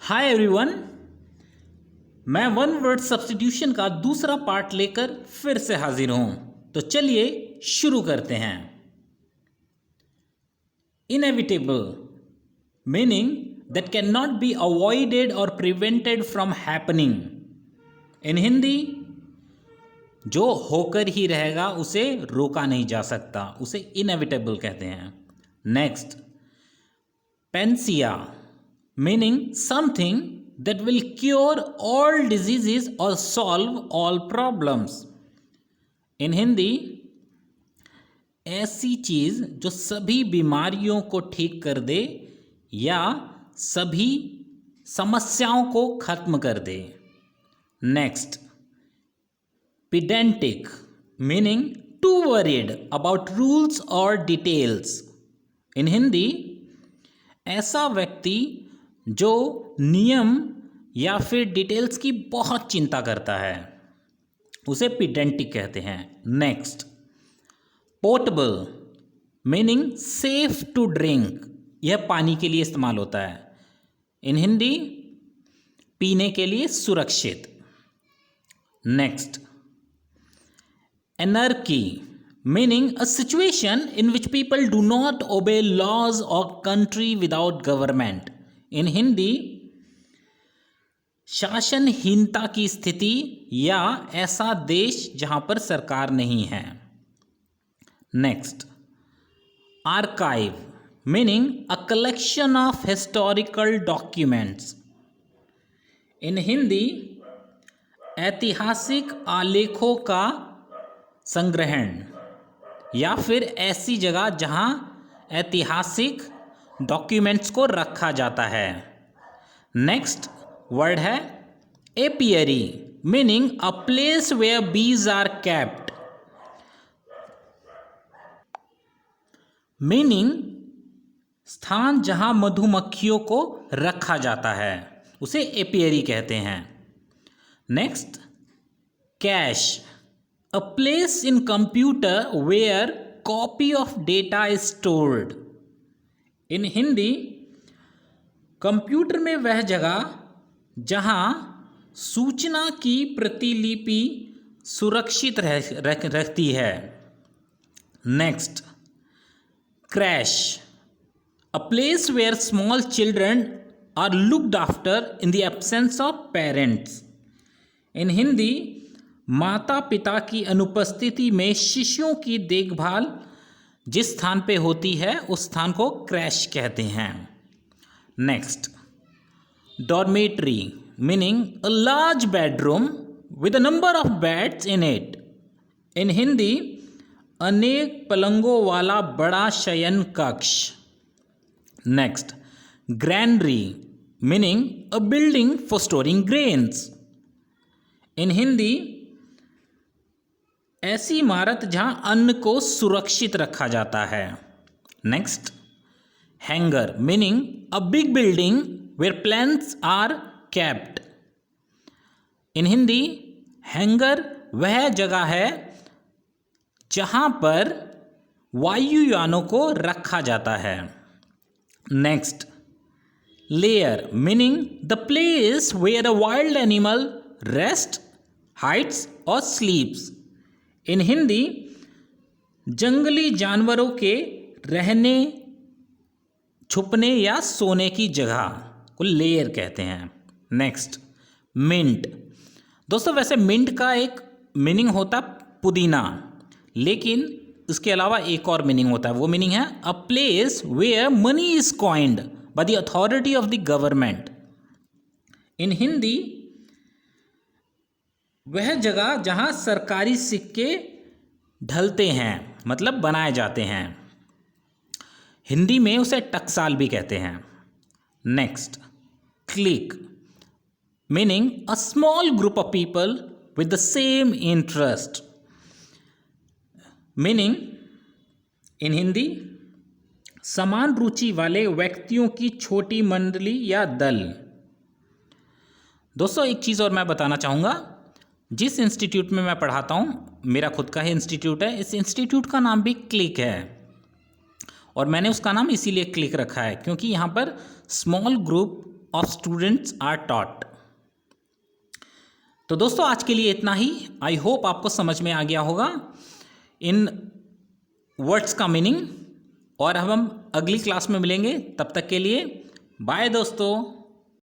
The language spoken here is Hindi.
Hi everyone. मैं वन वर्ड सब्स्टिट्यूशन का दूसरा पार्ट लेकर फिर से हाजिर हूं। तो चलिए शुरू करते हैं। Inevitable meaning that can not be avoided और प्रिवेंटेड फ्रॉम हैपनिंग। इन हिंदी, जो होकर ही रहेगा उसे रोका नहीं जा सकता, उसे इनएविटेबल कहते हैं। Next, Pensiya meaning something that will cure all diseases or solve all problems. in Hindi, ऐसी चीज जो सभी बीमारियों को ठीक कर दे या सभी समस्याओं को खत्म कर दे। Next, pedantic meaning too worried about rules or details. in Hindi, ऐसा व्यक्ति जो नियम या फिर डिटेल्स की बहुत चिंता करता है उसे पेडेंटिक कहते हैं। Next, portable meaning safe to drink, यह पानी के लिए इस्तेमाल होता है। इन हिंदी, पीने के लिए सुरक्षित। Next, anarchy meaning a situation in which people do not obey laws और country without government. In Hindi, शासनहीनता की स्थिति या ऐसा देश जहां पर सरकार नहीं है। Next, archive meaning a collection of historical documents. In Hindi, ऐतिहासिक आलेखों का संग्रहण या फिर ऐसी जगह जहां ऐतिहासिक डॉक्यूमेंट्स को रखा जाता है। नेक्स्ट वर्ड है apiary meaning a place where bees are kept. Meaning स्थान जहां मधुमक्खियों को रखा जाता है उसे एपियरी कहते हैं। Next, cache a place in computer where copy of data is stored. In Hindi, computer में वह जगह जहां सूचना की प्रतिलिपि सुरक्षित रहती है। Next, creche a place where small children are looked after in the absence of parents. In Hindi, माता पिता की अनुपस्थिति में शिशुओं की देखभाल जिस स्थान पे होती है उस स्थान को क्रैश कहते हैं। Next, dormitory meaning a large bedroom with a number of beds in it. In Hindi, अनेक पलंगों वाला बड़ा शयन कक्ष। Next, granary meaning a building for storing grains. In Hindi, ऐसी इमारत जहां अन्न को सुरक्षित रखा जाता है। Next, hangar meaning a big building where plants are kept. In Hindi, hangar वह जगह है जहां पर वायुयानों को रखा जाता है। Next, lair meaning the place where a wild animal rest, hides और स्लीप्स। इन हिंदी, जंगली जानवरों के रहने, छुपने या सोने की जगह को लेयर कहते हैं। Next, mint. दोस्तों, वैसे मिंट का एक मीनिंग होता पुदीना, लेकिन इसके अलावा एक और मीनिंग होता है। वो मीनिंग है a place where money is coined by the authority of the government. In Hindi, वह जगह जहां सरकारी सिक्के ढलते हैं, मतलब बनाए जाते हैं। हिंदी में उसे टकसाल भी कहते हैं। Next, click meaning a small group of people with the same interest. Meaning in Hindi, समान रुचि वाले व्यक्तियों की छोटी मंडली या दल। दोस्तों, एक चीज़ और मैं बताना चाहूँगा। जिस इंस्टीट्यूट में मैं पढ़ाता हूँ, मेरा खुद का ही इंस्टीट्यूट है, इस इंस्टीट्यूट का नाम भी क्लिक है और मैंने उसका नाम इसीलिए क्लिक रखा है क्योंकि यहाँ पर small group of students are taught. तो दोस्तों आज के लिए इतना ही। आई होप आपको समझ में आ गया होगा इन वर्ड्स का मीनिंग, और अब हम अगली क्लास में मिलेंगे। तब तक के लिए बाय दोस्तों।